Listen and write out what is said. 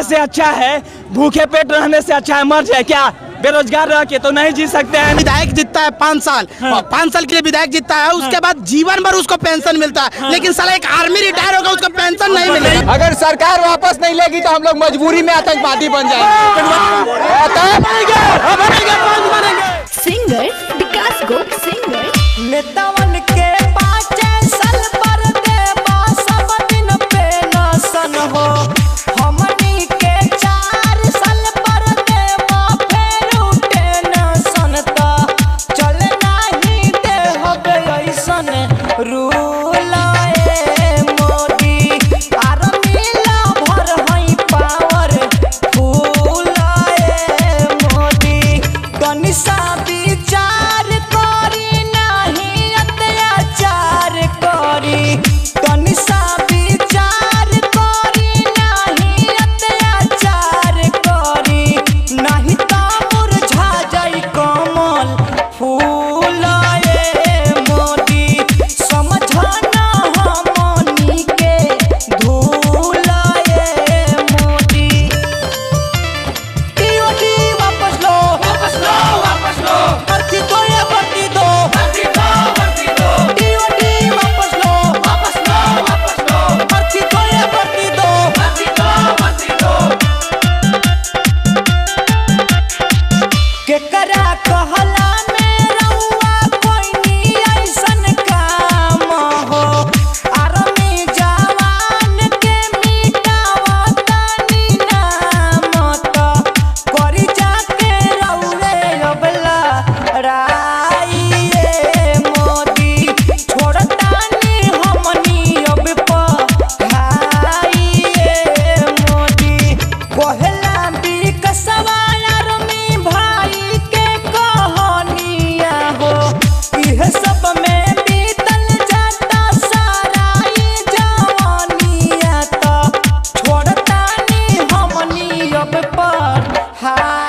रहने से अच्छा है, भूखे पेट रहने से अच्छा है मर जाए क्या? बेरोजगार रह के तो नहीं जी सकते हैं। विधायक जीतता है 5 साल, हाँ। और 5 साल के लिए विधायक जीतता है, उसके बाद जीवन भर उसको पेंशन मिलता है। लेकिन साला एक आर्मी रिटायर होगा, उसको पेंशन नहीं मिलेगा। अगर सरकार वापस नहीं लेगी तो हम लोग मजबूरी में आतंकवादी बन जाएंगे। सिंगर विकास गोप सिंगर नेतावन के 5 साल पर देबा सब दिन पेंशन हो, हमनी के 4 साल पर देबा फेरू टेंशन त चले नहीं दे होबे ऐसन रूल ए मोदी आर मिला भर हई पावर फूल ए मोदी तनी सा विचार करी नहीं अत्याचार करी, तनी सा विचार करी नहीं अत्याचार करी, नहीं तो मुरझा जाई कमल फूल ए मोदी समझना हमनी के धूल ए मोदी। टीओडी वापस लो, वापस लो, वापस लो, भर्ती दो ये भर्ती दो, भर्ती दो, भर्ती दो, टीओडी वापस लो, वापस लो, वापस लो, भर्ती दो ये भर्ती दो, भर्ती दो, भर्ती दो। केकरा कहला में रउआ कोई नी ऐसन काम हो, आर्मी जवान के मिटावा तनी नाम त करी जाके रउए अबला राई ए मोदी छोड़तानी हमनी अब पढ़ाई ए मोदी कहला विकसवा आर्मी भाई के कहानिया हो, इह सब में बीतल जाता सारा ई जवानिया त छोड़तानी हमनी अब पढ़ाई।